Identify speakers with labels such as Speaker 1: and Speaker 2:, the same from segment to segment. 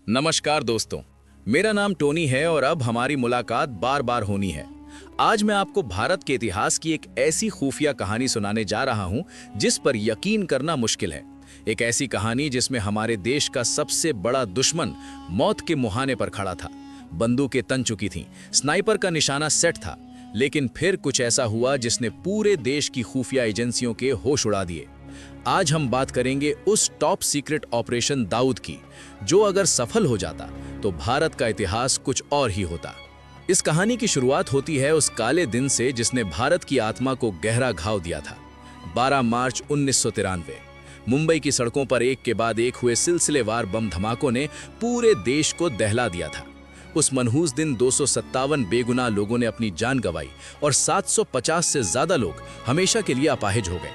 Speaker 1: नमस्कार दोस्तों, मेरा नाम टोनी है और अब हमारी मुलाकात बार बार होनी है। आज मैं आपको भारत के इतिहास की एक ऐसी खुफिया कहानी सुनाने जा रहा हूं जिस पर यकीन करना मुश्किल है। एक ऐसी कहानी जिसमें हमारे देश का सबसे बड़ा दुश्मन मौत के मुहाने पर खड़ा था। बंदूकें तन चुकी थीं, स्नाइपर का निशाना सेट था, लेकिन फिर कुछ ऐसा हुआ जिसने पूरे देश की खुफिया एजेंसियों के होश उड़ा दिए। आज हम बात करेंगे उस टॉप सीक्रेट ऑपरेशन दाऊद की, जो अगर सफल हो जाता तो भारत का इतिहास कुछ और ही होता। इस कहानी की शुरुआत होती है उस काले दिन से जिसने भारत की आत्मा को गहरा घाव दिया था। 12 मार्च 1993 मुंबई की सड़कों पर एक के बाद एक हुए सिलसिलेवार बम धमाकों ने पूरे देश को दहला दिया था। उस मनहूस दिन 257 बेगुनाह लोगों ने अपनी जान गंवाई और 750 से ज्यादा लोग हमेशा के लिए अपाहिज हो गए।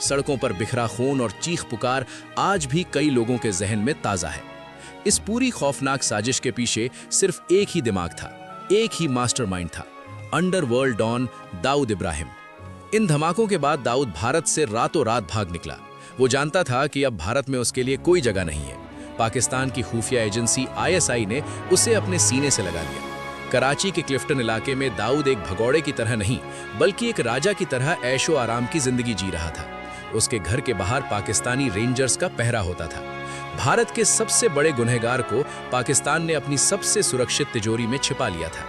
Speaker 1: सड़कों पर बिखरा खून और चीख पुकार आज भी कई लोगों के जहन में ताजा है। इस पूरी खौफनाक साजिश के पीछे सिर्फ एक ही दिमाग था, एक ही मास्टरमाइंड था, अंडरवर्ल्ड डॉन दाऊद इब्राहिम। इन धमाकों के बाद दाऊद भारत से रातों रात भाग निकला। वो जानता था कि अब भारत में उसके लिए कोई जगह नहीं है। पाकिस्तान की खुफिया एजेंसी ISI ने उसे अपने सीने से लगा लिया। कराची के क्लिफ्टन इलाके में दाऊद एक भगौड़े की तरह नहीं, बल्कि एक राजा की तरह ऐशो आराम की जिंदगी जी रहा था। उसके घर के बाहर पाकिस्तानी रेंजर्स का पहरा होता था। भारत के सबसे बड़े गुनहगार को पाकिस्तान ने अपनी सबसे सुरक्षित तिजोरी में छिपा लिया था।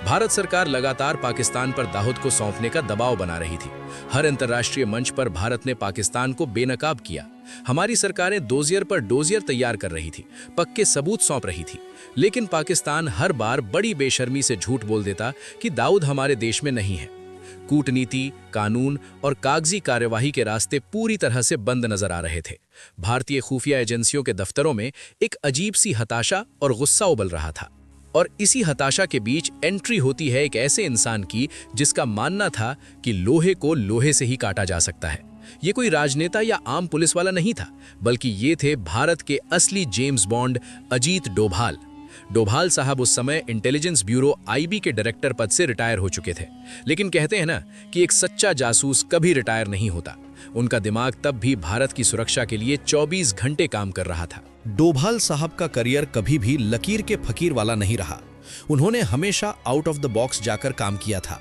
Speaker 1: भारत सरकार लगातार पाकिस्तान पर दाऊद को सौंपने का दबाव बना रही थी। हर अंतर्राष्ट्रीय मंच पर भारत ने पाकिस्तान को बेनकाब किया। हमारी सरकारें डोजियर पर डोजियर तैयार कर रही थी, पक्के सबूत सौंप रही थी, लेकिन पाकिस्तान हर बार बड़ी बेशर्मी से झूठ बोल देता कि दाऊद हमारे देश में नहीं है। कूटनीति, कानून और कागजी कार्यवाही के रास्ते पूरी तरह से बंद नजर आ रहे थे। भारतीय खुफिया एजेंसियों के दफ्तरों में एक अजीब सी हताशा और गुस्सा उबल रहा था। और इसी हताशा के बीच एंट्री होती है एक ऐसे इंसान की जिसका मानना था कि लोहे को लोहे से ही काटा जा सकता है। ये कोई राजनेता या आम पुलिस वाला नहीं था, बल्कि ये थे भारत के असली जेम्स बॉन्ड अजीत डोभाल। डोभाल साहब उस समय इंटेलिजेंस ब्यूरो IB के डायरेक्टर पद से रिटायर हो चुके थे, लेकिन कहते हैं ना कि एक सच्चा जासूस कभी रिटायर नहीं होता। उनका दिमाग तब भी भारत की सुरक्षा के लिए 24 घंटे काम कर रहा था।
Speaker 2: डोभाल साहब का करियर कभी भी लकीर के फकीर वाला नहीं रहा। उन्होंने हमेशा आउट ऑफ द बॉक्स जाकर काम किया था।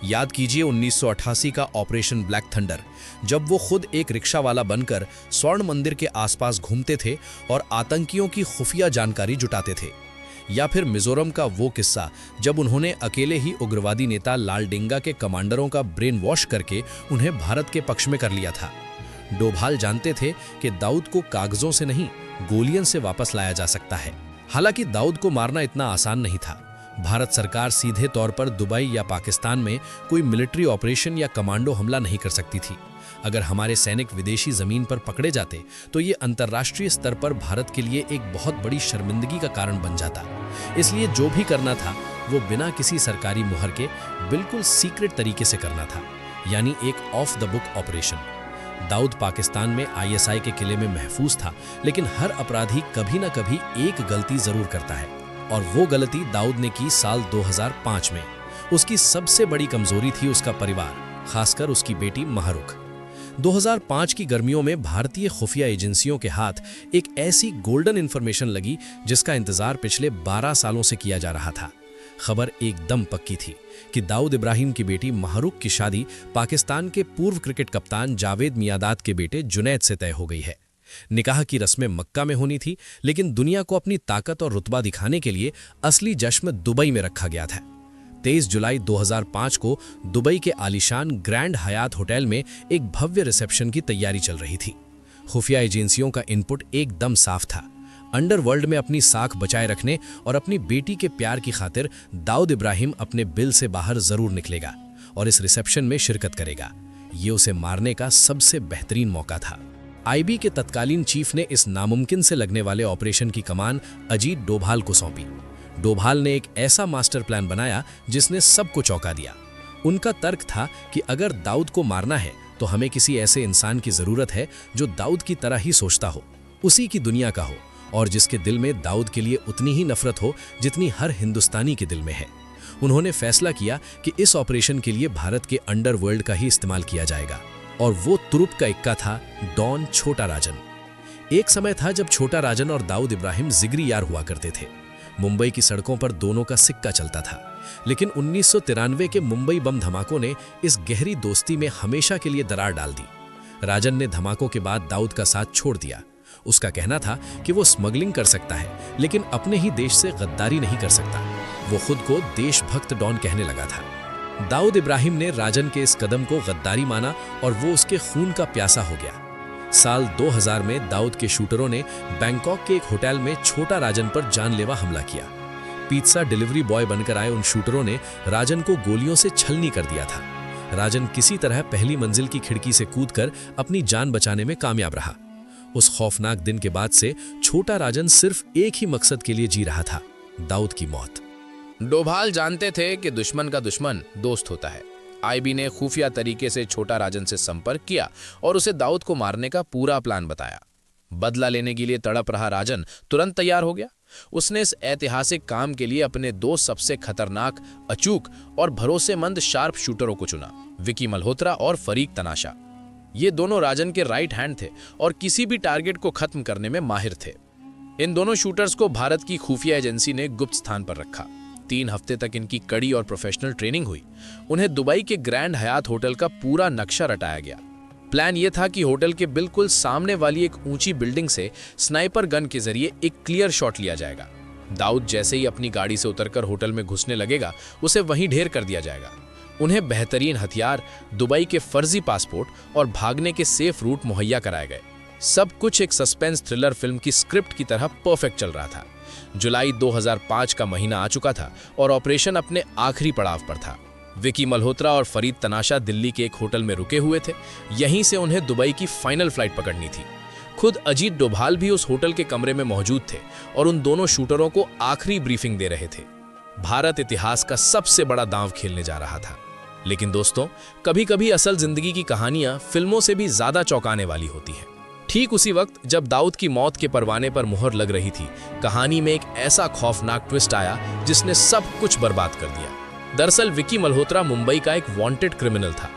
Speaker 2: याद कीजिए 1988 का ऑपरेशन ब्लैक थंडर, जब वो खुद एक रिक्शा वाला बनकर स्वर्ण मंदिर के आसपास घूमते थे और आतंकियों की खुफिया जानकारी जुटाते थे। या फिर मिजोरम का वो किस्सा जब उन्होंने अकेले ही उग्रवादी नेता लालडेंगा के कमांडरों का ब्रेन वॉश करके उन्हें भारत के पक्ष में कर लिया था। डोभाल जानते थे कि दाऊद को कागजों से नहीं, गोलियों से वापस लाया जा सकता है। हालांकि दाऊद को मारना इतना आसान नहीं था। भारत सरकार सीधे तौर पर दुबई या पाकिस्तान में कोई मिलिट्री ऑपरेशन या कमांडो हमला नहीं कर सकती थी। अगर हमारे सैनिक विदेशी जमीन पर पकड़े जाते तो ये अंतर्राष्ट्रीय स्तर पर भारत के लिए एक बहुत बड़ी शर्मिंदगी का कारण बन जाता। इसलिए जो भी करना था वो बिना किसी सरकारी मुहर के बिल्कुल सीक्रेट तरीके से करना था, यानी एक of the book operation. Dawood Pakistan में ISI के किले में महफूज था, लेकिन हर अपराधी कभी ना कभी एक गलती जरूर करता है, और वो गलती दाऊद ने की साल 2005 में। उसकी सबसे बड़ी कमजोरी थी उसका परिवार, खासकर उसकी बेटी महरुख। 2005 की गर्मियों में भारतीय खुफिया एजेंसियों के हाथ एक ऐसी गोल्डन इंफॉर्मेशन लगी जिसका इंतजार पिछले 12 सालों से किया जा रहा था। खबर एकदम पक्की थी कि दाऊद इब्राहिम की बेटी महरुख की शादी पाकिस्तान के पूर्व क्रिकेट कप्तान जावेद मियादाद के बेटे जुनैद से तय हो गई है। निकाह की रस्में मक्का में होनी थी, लेकिन दुनिया को अपनी ताकत और रुतबा दिखाने के लिए असली जश्न दुबई में रखा गया था। 23 जुलाई 2005 को दुबई के आलीशान ग्रैंड हयात होटल में एक भव्य रिसेप्शन की तैयारी चल रही थी। खुफिया एजेंसियों का इनपुट एकदम साफ था। अंडरवर्ल्ड में अपनी साख बचाए रखने और अपनी बेटी के प्यार की खातिर दाऊद इब्राहिम अपने बिल से बाहर जरूर निकलेगा और इस रिसेप्शन में शिरकत करेगा। ये उसे मारने का सबसे बेहतरीन मौका था। IB के तत्कालीन चीफ ने इस नामुमकिन से लगने वाले ऑपरेशन की कमान अजीत डोभाल को सौंपी। डोभाल ने एक ऐसा मास्टर प्लान बनाया जिसने सबको चौंका दिया। उनका तर्क था कि अगर दाऊद को मारना है तो हमें किसी ऐसे इंसान की जरूरत है जो दाऊद की तरह ही सोचता हो, उसी की दुनिया का हो, और जिसके दिल में दाऊद के लिए उतनी ही नफरत हो जितनी हर हिंदुस्तानी के दिल में है। उन्होंने फैसला किया कि इस ऑपरेशन के लिए भारत के अंडरवर्ल्ड का ही इस्तेमाल किया जाएगा, और वो तुरुप का इक्का था डॉन छोटा राजन। एक समय था जब छोटा राजन और दाऊद इब्राहिम जिगरी यार हुआ करते थे। मुंबई की सड़कों पर दोनों का सिक्का चलता था, लेकिन 1993 के मुंबई बम धमाकों ने इस गहरी दोस्ती में हमेशा के लिए दरार डाल दी। राजन ने धमाकों के बाद दाऊद का साथ छोड़ दिया। उसका कहना था कि वो स्मगलिंग कर सकता है, लेकिन अपने ही देश से गद्दारी नहीं कर सकता। वो खुद को देशभक्त डॉन कहने लगा था। दाऊद इब्राहिम ने राजन के इस कदम को गद्दारी माना और वो उसके खून का प्यासा हो गया। साल 2000 में दाऊद के शूटरों ने बैंकॉक के एक होटल में छोटा राजन पर जानलेवा हमला किया। पिज्जा डिलीवरी बॉय बनकर आए उन शूटरों ने राजन को गोलियों से छलनी कर दिया था। राजन किसी तरह पहली मंजिल की खिड़की से कूदकर अपनी जान बचाने में कामयाब रहा। उस खौफनाक दिन के बाद से छोटा राजन सिर्फ एक ही मकसद के लिए जी रहा था, दाऊद की मौत।
Speaker 1: डोभाल जानते थे कि दुश्मन का दुश्मन दोस्त होता है। आईबी ने खुफिया तरीके से छोटा राजन से संपर्क किया और उसे दाऊद को मारने का पूरा प्लान बताया। बदला लेने के लिए तड़प रहा राजन तुरंत तैयार हो गया। उसने इस ऐतिहासिक काम के लिए अपने दो सबसे खतरनाक, अचूक और भरोसेमंद शार्प शूटरों को चुना, विकी मल्होत्रा और फरीक तनाशा। ये दोनों राजन के राइट हैंड थे और किसी भी टारगेट को खत्म करने में माहिर थे। इन दोनों शूटर्स को भारत की खुफिया एजेंसी ने गुप्त स्थान पर रखा। 3 हफ्ते तक इनकी कड़ी और प्रोफेशनल ट्रेनिंग हुई। उन्हें दुबई के ग्रैंड हयात होटल का पूरा नक्शा रटाया गया। प्लान यह था कि होटल के बिल्कुल सामने वाली एक ऊंची बिल्डिंग से स्नाइपर गन के जरिए एक क्लियर शॉट लिया जाएगा। दाऊद जैसे ही अपनी गाड़ी से उतरकर होटल में घुसने लगेगा, उसे वहीं ढेर कर दिया जाएगा। उन्हें बेहतरीन हथियार, दुबई के फर्जी पासपोर्ट और भागने के सेफ रूट मुहैया कराए गए। सब कुछ एक सस्पेंस थ्रिलर फिल्म की स्क्रिप्ट की तरह परफेक्ट चल रहा था। जुलाई 2005 का महीना आ चुका था और ऑपरेशन अपने आखिरी पड़ाव पर था। विकी मल्होत्रा और फरीद तनाशा दिल्ली के एक होटल में रुके हुए थे। यहीं से उन्हें दुबई की फाइनल फ्लाइट पकड़नी थी। खुद अजीत डोभाल भी उस होटल के कमरे में मौजूद थे और उन दोनों शूटरों को आखिरी ब्रीफिंग दे रहे थे। भारत इतिहास का सबसे बड़ा दांव खेलने जा रहा था। लेकिन दोस्तों, कभी कभी असल जिंदगी की कहानियां फिल्मों से भी ज्यादा चौंकाने वाली होती हैं। ठीक उसी वक्त जब दाऊद की मौत के परवाने पर मुहर लग रही थी, कहानी में एक ऐसा खौफनाक ट्विस्ट आया जिसने सब कुछ बर्बाद कर दिया। दरअसल विकी मल्होत्रा मुंबई का एक वांटेड क्रिमिनल था।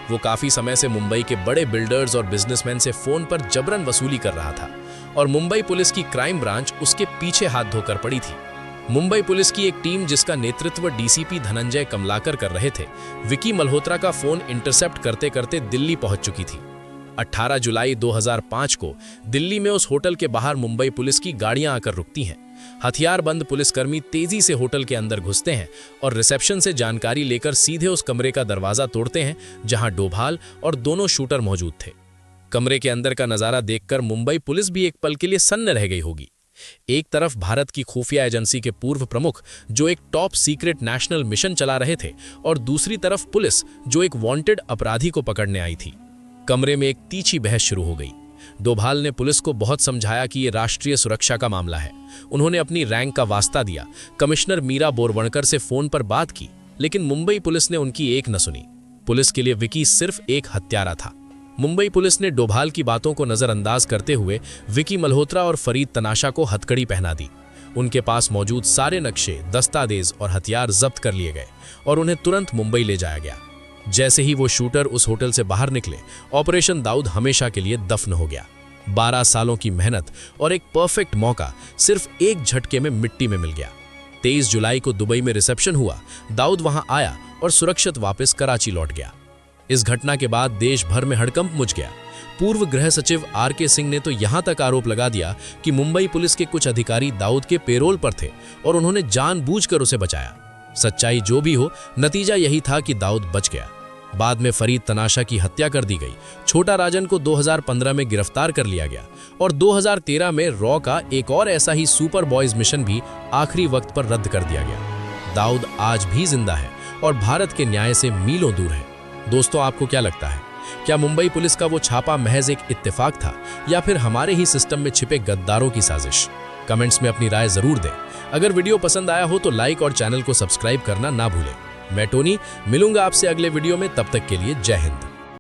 Speaker 1: वो काफी समय से मुंबई के बड़े बिल्डर्स और बिजनेसमैन से फोन पर जबरन वसूली कर रहा था और मुंबई पुलिस की क्राइम ब्रांच उसके पीछे हाथ धोकर पड़ी थी। मुंबई पुलिस की एक टीम जिसका नेतृत्व डीसीपी धनंजय कमलाकर कर रहे थे, विकी मल्होत्रा का फोन इंटरसेप्ट करते करते दिल्ली पहुंच चुकी थी। 18 जुलाई 2005 को दिल्ली में उस होटल के बाहर मुंबई पुलिस की गाड़ियां आकर रुकती हैं। हथियारबंद पुलिसकर्मी तेजी से होटल के अंदर घुसते हैं और रिसेप्शन से जानकारी लेकर सीधे उस कमरे का दरवाजा तोड़ते हैं जहां डोभाल और दोनों शूटर मौजूद थे। कमरे के अंदर का नजारा देखकर मुंबई पुलिस भी एक पल के लिए सन्न रह गई होगी। एक तरफ भारत की खुफिया एजेंसी के पूर्व प्रमुख जो एक टॉप सीक्रेट नेशनल मिशन चला रहे थे और दूसरी तरफ पुलिस जो एक वांटेड अपराधी को पकड़ने आई थी। कमरे में एक तीखी बहस शुरू हो गई। डोभाल ने पुलिस को बहुत समझाया कि यह राष्ट्रीय सुरक्षा का मामला है। उन्होंने अपनी रैंक का वास्ता दिया, कमिश्नर मीरा बोरवणकर से फोन पर बात की, लेकिन मुंबई पुलिस ने उनकी एक न सुनी। पुलिस के लिए विकी सिर्फ एक हत्यारा था। मुंबई पुलिस ने डोभाल की बातों को नजरअंदाज करते हुए विकी मल्होत्रा और फरीद तनाशा को हथकड़ी पहना दी। उनके पास मौजूद सारे नक्शे, दस्तावेज और हथियार जब्त कर लिए गए और उन्हें तुरंत मुंबई ले जाया गया। जैसे ही वो शूटर उस होटल से बाहर निकले, ऑपरेशन दाऊद हमेशा के लिए दफन हो गया। 12 सालों की मेहनत और एक परफेक्ट मौका सिर्फ एक झटके में मिट्टी में मिल गया। 23 जुलाई को दुबई में रिसेप्शन हुआ। दाऊद वहां आया और सुरक्षित वापस कराची लौट गया। इस घटना के बाद देश भर में हड़कंप मच गया। पूर्व गृह सचिव आर.के. सिंह ने तो यहां तक आरोप लगा दिया कि मुंबई पुलिस के कुछ अधिकारी दाऊद के पेरोल पर थे और उन्होंने जानबूझकर उसे बचाया। सच्चाई जो भी हो, नतीजा यही था कि दाऊद बच गया। बाद में फरीद तनाशा की हत्या कर दी गई। छोटा राजन को 2015 में गिरफ्तार कर लिया गया और 2013 में रॉ का एक और ऐसा ही सुपर बॉयज मिशन भी आखिरी वक्त पर रद्द कर दिया गया। दाऊद आज भी जिंदा है और भारत के न्याय से मीलों दूर है। दोस्तों, आपको क्या लगता है? क्या मुंबई पुलिस का वो छापा महज एक इत्तेफाक था या फिर हमारे ही सिस्टम में छिपे गद्दारों की साजिश? कमेंट्स में अपनी राय जरूर दें। अगर वीडियो पसंद आया हो तो लाइक और चैनल को सब्सक्राइब करना ना भूलें। मैं टोनी मिलूंगा आपसे अगले वीडियो में। तब तक के लिए जय हिंद।